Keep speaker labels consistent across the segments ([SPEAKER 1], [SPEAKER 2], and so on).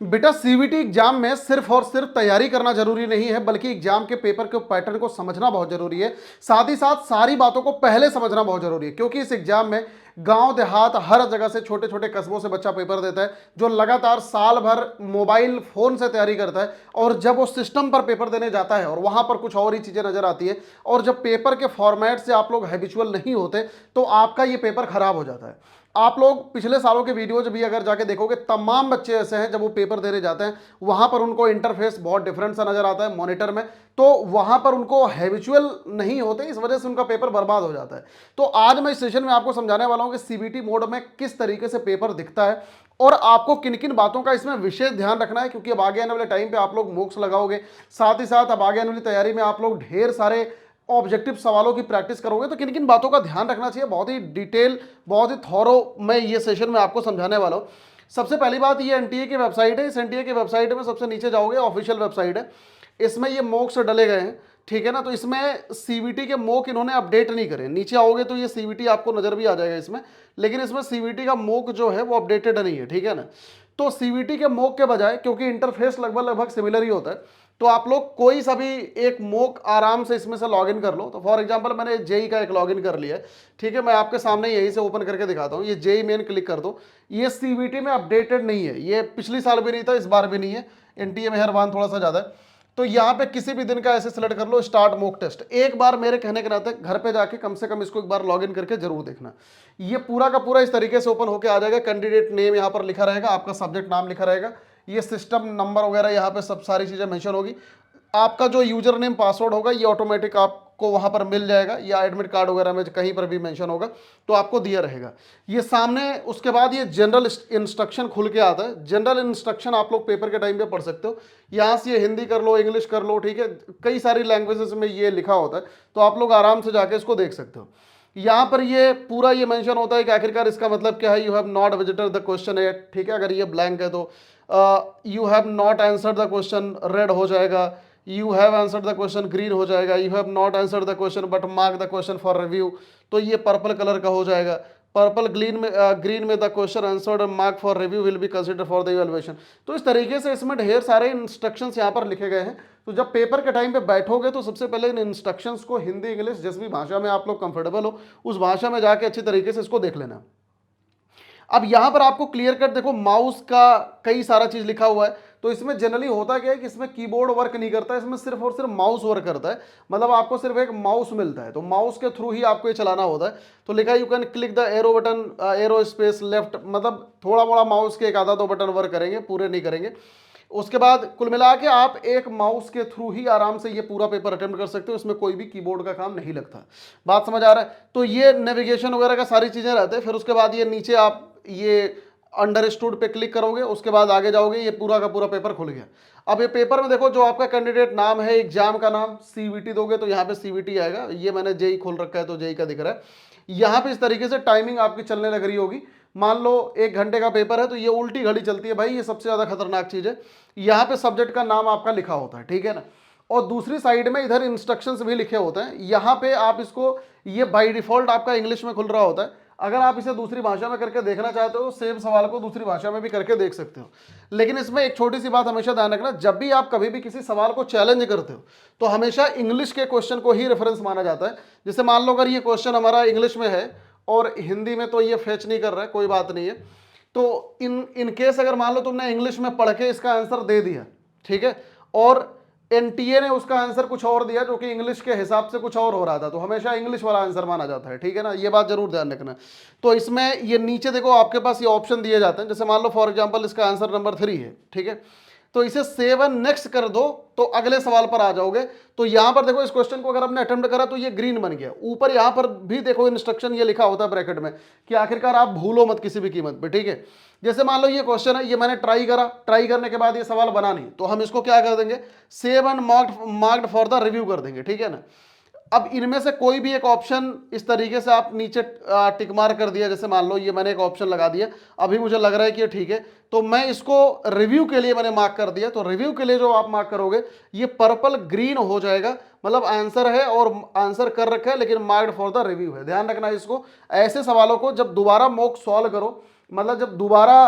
[SPEAKER 1] बेटा CBT exam में सिर्फ और सिर्फ तैयारी करना जरूरी नहीं है, बल्कि एग्जाम के पेपर के पैटर्न को समझना बहुत जरूरी है। साथ ही साथ सारी बातों को पहले समझना बहुत जरूरी है, क्योंकि इस एग्जाम में गांव देहात हर जगह से छोटे छोटे कस्बों से बच्चा पेपर देता है, जो लगातार साल भर मोबाइल फोन से तैयारी करता है। और जब वो सिस्टम पर पेपर देने जाता है और वहां पर कुछ और ही चीजें नजर आती है, और जब पेपर के फॉर्मेट से आप लोग हैबिचुअल नहीं होते, तो आपका ये पेपर खराब हो जाता है। आप लोग पिछले सालों के वीडियोज भी अगर जाके देखोगे, तमाम बच्चे ऐसे हैं जब वो पेपर देने जाते हैं वहां पर उनको इंटरफेस बहुत डिफरेंट सा नजर आता है मॉनिटर में, तो वहां पर उनको हैबिचुअल नहीं होते, इस वजह से उनका पेपर बर्बाद हो जाता है। तो आज मैं इस सेशन में आपको समझाने वाला हूं कि सीबीटी मोड में किस तरीके से पेपर दिखता है और आपको किन किन बातों का इसमें विशेष ध्यान रखना है, क्योंकि अब आगे आने वाले टाइम पे आप लोग मॉक्स लगाओगे, साथ ही साथ अब आगे आने वाली तैयारी में आप लोग ढेर सारे ऑब्जेक्टिव सवालों की प्रैक्टिस करोगे, तो किन किन बातों का ध्यान रखना चाहिए, बहुत ही डिटेल, बहुत ही थॉरो मैं ये सेशन में आपको समझाने वाला हूं। सबसे पहली बात, ये एनटीए की वेबसाइट है। इस एनटीए की वेबसाइट में सबसे नीचे जाओगे, ऑफिशियल वेबसाइट है, इसमें ये मॉक्स डले गए हैं, ठीक है ना। तो इसमें सीबीटी के मॉक इन्होंने अपडेट नहीं करे। नीचे आओगे तो ये सीबीटी आपको नजर भी आ जाएगा इसमें, लेकिन इसमें सीबीटी का मॉक जो है वो अपडेटेड नहीं है, ठीक है ना। तो सीबीटी के मॉक के बजाय, क्योंकि इंटरफेस लगभग लगभग सिमिलर ही होता है, तो आप लोग कोई सा भी एक मॉक आराम से इसमें से लॉगिन कर लो। तो फॉर एग्जांपल मैंने जेई का एक लॉगिन कर लिया है, ठीक है। मैं आपके सामने यहीं से ओपन करके दिखाता हूँ। ये जेई मेन क्लिक कर दो। ये सीबीटी में अपडेटेड नहीं है, ये पिछली साल भी नहीं था, इस बार भी नहीं है। एनटीए मेहरबान थोड़ा सा ज़्यादा है। तो यहाँ पे किसी भी दिन का ऐसे सेलेक्ट कर लो, स्टार्ट मॉक टेस्ट। एक बार मेरे कहने के नाते घर पे जाके कम से कम इसको एक बार लॉगिन करके जरूर देखना। ये पूरा का पूरा इस तरीके से ओपन होकर आ जाएगा। कैंडिडेट नेम यहाँ पर लिखा रहेगा, आपका सब्जेक्ट नाम लिखा रहेगा, ये सिस्टम नंबर वगैरह यहाँ पे सब सारी चीज़ें मेंशन होगी। आपका जो यूजर नेम पासवर्ड होगा ये ऑटोमेटिक आपको वहां पर मिल जाएगा, या एडमिट कार्ड वगैरह में कहीं पर भी मेंशन होगा तो आपको दिया रहेगा ये सामने। उसके बाद ये जनरल इंस्ट्रक्शन खुल के आता है। जनरल इंस्ट्रक्शन आप लोग पेपर के टाइम पे पढ़ सकते हो। यहाँ से ये हिंदी कर लो, इंग्लिश कर लो, ठीक है, कई सारी लैंग्वेजेस में ये लिखा होता है, तो आप लोग आराम से जाके इसको देख सकते हो। यहाँ पर ये पूरा ये मेंशन होता है कि आखिरकार इसका मतलब क्या है। You have not visited the question at, ठीक है। अगर ये ब्लैंक है तो you have not answered the question red हो जाएगा, you have answered the question green हो जाएगा, you have not answered the question but mark the question for review, तो ये पर्पल कलर का हो जाएगा। पर्पल ग्रीन में the question answered mark for review will be consider for the evaluation. तो इस तरीके से इसमें ढेर सारे इंस्ट्रक्शंस यहाँ पर लिखे गए हैं। तो जब पेपर के टाइम पे बैठोगे तो सबसे पहले इन इंस्ट्रक्शंस को हिंदी इंग्लिश जिस भी भाषा में आप लोग कंफर्टेबल हो उस भाषा में जाके अच्छी तरीके से इसको देख लेना। अब यहां पर आपको क्लियर कट देखो, माउस का कई सारा चीज लिखा हुआ है। तो इसमें जनरली होता क्या है कि इसमें कीबोर्ड वर्क नहीं करता है, इसमें सिर्फ और सिर्फ माउस वर्क करता है। मतलब आपको सिर्फ एक माउस मिलता है, तो माउस के थ्रू ही आपको ये चलाना होता है। तो लिखा है you can click the arrow button, arrow space left, मतलब थोड़ा मोड़ा माउस के एक आधा दो बटन वर्क करेंगे, पूरे नहीं करेंगे। उसके बाद कुल मिला के आप एक माउस के थ्रू ही आराम से ये पूरा पेपर अटेम्प्ट कर सकते हो। इसमें कोई भी कीबोर्ड का काम नहीं लगता। बात समझ आ रहा है। तो ये नेविगेशन वगैरह का सारी चीजें रहते हैं। फिर उसके बाद ये नीचे आप ये अंडरस्टूड पे क्लिक करोगे, उसके बाद आगे जाओगे, ये पूरा का पूरा पेपर खुल गया। अब ये पेपर में देखो, जो आपका कैंडिडेट नाम है, एग्जाम का नाम, सीवीटी दोगे तो यहाँ पे सीवीटी आएगा। ये मैंने जेई खोल रखा है तो जेई का दिख रहा है। यहाँ पे इस तरीके से टाइमिंग आपकी चलने लग रही होगी। मान लो 1 घंटे का पेपर है तो ये उल्टी घड़ी चलती है भाई, ये सबसे ज्यादा खतरनाक चीज है। यहाँ पे सब्जेक्ट का नाम आपका लिखा होता है, ठीक है ना। और दूसरी साइड में इधर इंस्ट्रक्शंस भी लिखे होते हैं। यहाँ पे आप इसको, ये बाय डिफॉल्ट आपका इंग्लिश में खुल रहा होता है। अगर आप इसे दूसरी भाषा में करके देखना चाहते हो, सेम सवाल को दूसरी भाषा में भी करके देख सकते हो। लेकिन इसमें एक छोटी सी बात हमेशा ध्यान रखना, जब भी आप कभी भी किसी सवाल को चैलेंज करते हो तो हमेशा इंग्लिश के क्वेश्चन को ही रेफरेंस माना जाता है। जैसे मान लो अगर ये क्वेश्चन हमारा इंग्लिश में है और हिंदी में तो ये फेच नहीं कर रहा है, कोई बात नहीं है। तो इन केस अगर मान लो तुमने इंग्लिश में पढ़ के इसका आंसर दे दिया, ठीक है, और एनटीए ने उसका आंसर कुछ और दिया जो कि इंग्लिश के हिसाब से कुछ और हो रहा था, तो हमेशा इंग्लिश वाला आंसर माना जाता है, ठीक है ना। ये बात जरूर ध्यान रखना। तो इसमें ये नीचे देखो आपके पास ये ऑप्शन दिए जाते हैं। जैसे मान लो फॉर एग्जांपल इसका आंसर नंबर 3 है, ठीक है, तो इसे सेव एंड नेक्स्ट कर दो तो अगले सवाल पर आ जाओगे। तो यहां पर देखो, इस क्वेश्चन को अगर आपने अटेम्प्ट करा तो ये ग्रीन बन गया। ऊपर यहां पर भी देखो इंस्ट्रक्शन ये लिखा होता है ब्रैकेट में कि आखिरकार आप भूलो मत किसी भी कीमत पे, ठीक है। जैसे मान लो ये क्वेश्चन है, ये मैंने ट्राई करा, ट्राई करने के बाद ये सवाल बना नहीं, तो हम इसको क्या कर देंगे, save and marked for the review कर देंगे, ठीक है ना। अब इनमें से कोई भी एक ऑप्शन इस तरीके से आप नीचे टिक मार्क कर दिया। जैसे मान लो ये मैंने एक ऑप्शन लगा दिया, अभी मुझे लग रहा है कि ये ठीक है, तो मैं इसको रिव्यू के लिए मैंने मार्क कर दिया। तो रिव्यू के लिए जो आप मार्क करोगे ये पर्पल ग्रीन हो जाएगा, मतलब आंसर है और आंसर कर रखा है लेकिन मार्क्ड फॉर द रिव्यू है। ध्यान रखना इसको। ऐसे सवालों को जब दोबारा मॉक सॉल्व करो, मतलब जब दोबारा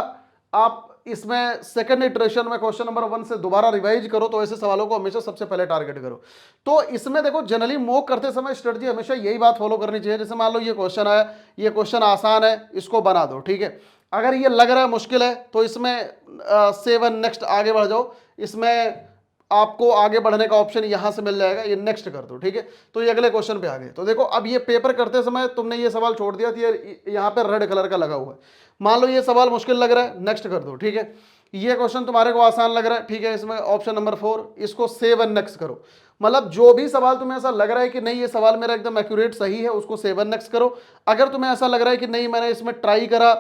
[SPEAKER 1] आप इसमें सेकंड इटरेशन में क्वेश्चन नंबर 1 से दोबारा रिवाइज करो, तो ऐसे सवालों को हमेशा सबसे पहले टारगेट करो। तो इसमें देखो जनरली मॉक करते समय स्ट्रेटजी हमेशा यही बात फॉलो करनी चाहिए। जैसे मान लो ये क्वेश्चन आया, ये क्वेश्चन आसान है, इसको बना दो, ठीक है। अगर ये लग रहा है मुश्किल है तो इसमें सेव एंड नेक्स्ट आगे बढ़ जाओ, इसमें आपको आगे बढ़ने का ऑप्शन यहां से मिल जाएगा, ये नेक्स्ट कर दो, ठीक है। तो ये अगले क्वेश्चन पे आ गए। तो देखो अब ये पेपर करते समय तुमने ये सवाल छोड़ दिया, तो ये यहाँ पे रेड कलर का लगा हुआ है। मान लो ये सवाल मुश्किल लग रहा है, नेक्स्ट कर दो, ठीक है। ये क्वेश्चन तुम्हारे को आसान लग रहा है, ठीक है, इसमें ऑप्शन नंबर 4, इसको सेव एंड नेक्स्ट करो। मतलब जो भी सवाल तुम्हें ऐसा लग रहा है कि नहीं ये सवाल मेरा एकदम एक्यूरेट सही है, उसको सेव एंड नेक्स्ट करो। अगर तुम्हें ऐसा लग रहा है कि नहीं मैंने इसमें ट्राई करा,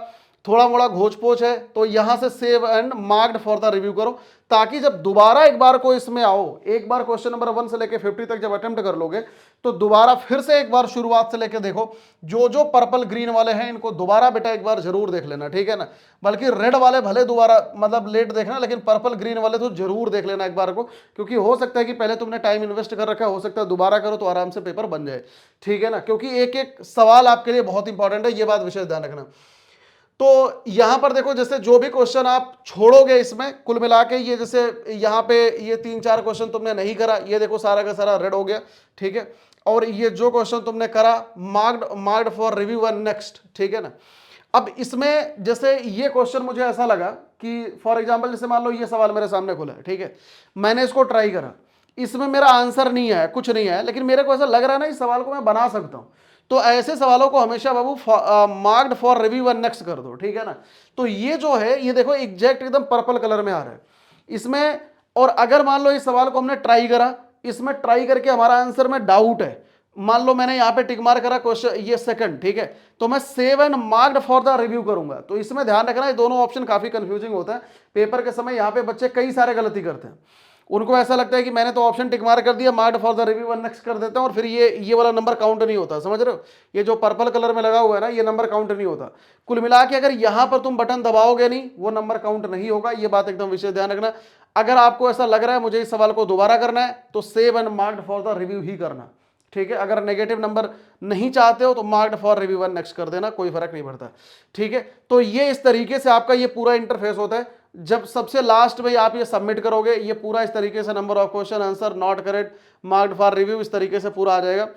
[SPEAKER 1] थोड़ा मोड़ा घोच पोच है, तो यहां से save and marked for the review करो, ताकि जब दोबारा एक बार को इसमें आओ, एक बार क्वेश्चन नंबर 1 से लेके 50 तक जब अटेम्प्ट कर लोगे, तो दोबारा फिर से एक बार शुरुआत से लेके देखो। जो जो पर्पल ग्रीन वाले हैं इनको दोबारा बेटा एक बार जरूर देख लेना, ठीक है ना। बल्कि रेड वाले भले दोबारा मतलब लेट देखना, लेकिन पर्पल ग्रीन वाले तो जरूर देख लेना एक बार को, क्योंकि हो सकता है कि पहले तुमने टाइम इन्वेस्ट कर रखा है, हो सकता है दोबारा करो तो आराम से पेपर बन जाए, ठीक है ना। क्योंकि एक एक सवाल आपके लिए बहुत इंपॉर्टेंट है, ये बात विशेष ध्यान रखना। तो यहां पर देखो जैसे जो भी क्वेश्चन आप छोड़ोगे इसमें कुल मिला के, ये जैसे यहां पे ये 3-4 क्वेश्चन तुमने नहीं करा, ये देखो सारा का सारा रेड हो गया, ठीक है। और ये जो क्वेश्चन तुमने करा marked for review and next, ठीक है ना। अब इसमें जैसे ये क्वेश्चन मुझे ऐसा लगा कि फॉर एग्जांपल जैसे मान लो ये सवाल मेरे सामने खुला है, ठीक है, मैंने इसको ट्राई करा, इसमें मेरा आंसर नहीं आया, कुछ नहीं आया, लेकिन मेरे को ऐसा लग रहा है ना इस सवाल को मैं बना सकता हूं, तो ऐसे सवालों को हमेशा बाबू marked for review and next कर दो, ठीक है ना। तो ये जो है ये देखो एग्जैक्ट एकदम पर्पल कलर में आ रहा है इसमें। और अगर मान लो इस सवाल को हमने ट्राई करा, इसमें ट्राई करके हमारा आंसर में डाउट है, मान लो मैंने यहां पे टिक मार करा क्वेश्चन ये सेकंड, ठीक है, तो मैं save and marked for the review करूंगा। तो इसमें ध्यान रखना ये दोनों ऑप्शन काफी कंफ्यूजिंग होता है पेपर के समय। यहां पे बच्चे कई सारे गलती करते हैं, उनको ऐसा लगता है कि मैंने तो ऑप्शन टिक मार कर दिया, marked for the review one next कर देते हैं, और फिर ये वाला नंबर काउंट नहीं होता, समझ रहे हो। ये जो पर्पल कलर में लगा हुआ है ना, ये नंबर काउंट नहीं होता। कुल मिला के अगर यहां पर तुम बटन दबाओगे नहीं, वो नंबर काउंट नहीं होगा, ये बात एकदम विशेष ध्यान रखना। अगर आपको ऐसा लग रहा है मुझे इस सवाल को दोबारा करना है, तो save and marked for the review ही करना, ठीक है। अगर नेगेटिव नंबर नहीं चाहते हो तो marked for review one next कर देना, कोई फर्क नहीं पड़ता, ठीक है। तो ये इस तरीके से आपका ये पूरा इंटरफेस होता है। जब सबसे लास्ट में आप ये सबमिट करोगे, ये पूरा इस तरीके से number of question answer not correct marked for review इस तरीके से पूरा आ जाएगा,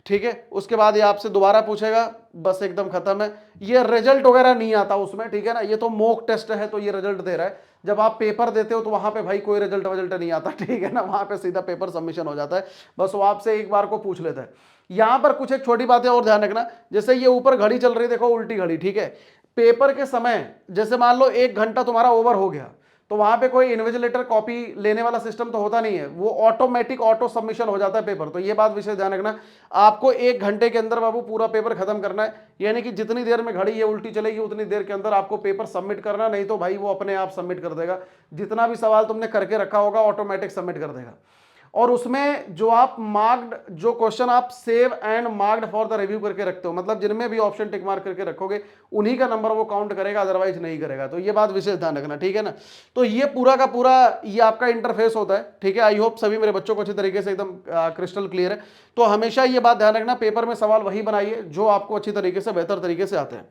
[SPEAKER 1] ठीक है। उसके बाद ये आपसे दोबारा पूछेगा, बस एकदम खत्म है। ये रिजल्ट वगैरह नहीं आता उसमें, ठीक है ना, ये तो मॉक टेस्ट है, तो ये रिजल्ट दे रहा है। जब आप पेपर देते हो तो वहां पे भाई कोई रिजल्ट वजल्ट नहीं आता, ठीक है ना, वहां पे सीधा पेपर सबमिशन हो जाता है, बस वो आपसे एक बार को पूछ लेता है। यहां पर कुछ एक छोटी बातें और ध्यान रखना, जैसे ये ऊपर घड़ी चल रही है, देखो उल्टी घड़ी, ठीक है। पेपर के समय जैसे मान लो 1 घंटा तुम्हारा ओवर हो गया, तो वहां पे कोई इन्विजिलेटर कॉपी लेने वाला सिस्टम तो होता नहीं है, वो ऑटोमेटिक ऑटो सबमिशन हो जाता है पेपर। तो ये बात विशेष ध्यान रखना, आपको 1 घंटे के अंदर बाबू पूरा पेपर खत्म करना है, यानी कि जितनी देर में घड़ी ये उल्टी चलेगी उतनी देर के अंदर आपको पेपर सबमिट करना, नहीं तो भाई वो अपने आप सबमिट कर देगा, जितना भी सवाल तुमने करके रखा होगा ऑटोमेटिक सबमिट कर देगा। और उसमें जो आप मार्क्ड जो क्वेश्चन आप save and marked for the review करके रखते हो, मतलब जिनमें भी ऑप्शन टिक मार्क करके रखोगे उन्हीं का नंबर वो काउंट करेगा, अदरवाइज नहीं करेगा। तो ये बात विशेष ध्यान रखना, ठीक है ना। तो ये पूरा का पूरा ये आपका इंटरफेस होता है, ठीक है। आई होप सभी मेरे बच्चों को अच्छी तरीके से एकदम क्रिस्टल क्लियर है। तो हमेशा ये बात ध्यान रखना, पेपर में सवाल वही बनाइए जो आपको अच्छी तरीके से बेहतर तरीके से आते हैं।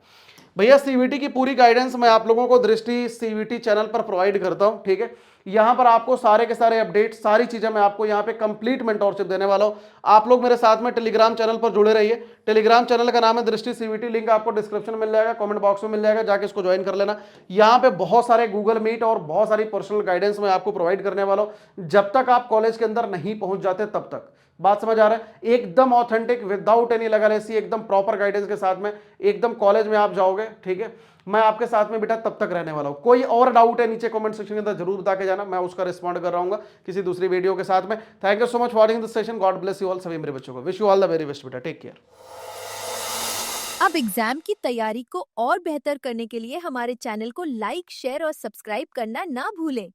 [SPEAKER 1] भैया सीवीटी की पूरी गाइडेंस मैं आप लोगों को दृष्टि सीवीटी चैनल पर प्रोवाइड करता हूं, ठीक है। यहां पर आपको सारे के सारे अपडेट सारी चीजें मैं आपको यहां पे कंप्लीट मेंटोरशिप देने वाला हूं। आप लोग मेरे साथ में टेलीग्राम चैनल पर जुड़े रहिए। टेलीग्राम चैनल का नाम है दृष्टि सीवीटी, लिंक आपको डिस्क्रिप्शन में मिल जाएगा, कमेंट बॉक्स में मिल जाएगा, जाके इसको ज्वाइन कर लेना। यहां पे बहुत सारे गूगल मीट और बहुत सारी पर्सनल गाइडेंस मैं आपको प्रोवाइड करने वाला हूं, जब तक आप कॉलेज के अंदर नहीं पहुंच जाते तब तक। बात समझ आ रहा है, एकदम ऑथेंटिक विदाउट एनी लगालेसी, एकदम प्रॉपर गाइडेंस के साथ में एकदम कॉलेज में आप जाओगे, ठीक है। मैं आपके साथ में बेटा तब तक रहने वाला हूं। कोई और डाउट है नीचे कमेंट सेक्शन के अंदर जरूर बता के जाना, मैं उसका रिस्पॉन्ड कर रहा हूं किसी दूसरी वीडियो के साथ में। Thank you so much watching this session, God bless you all सभी मेरे बच्चों को, wish you all the very best बेटा, टेक केयर।
[SPEAKER 2] अब एग्जाम की तैयारी को और बेहतर करने के लिए हमारे चैनल को लाइक, शेयर और सब्सक्राइब करना ना भूलें।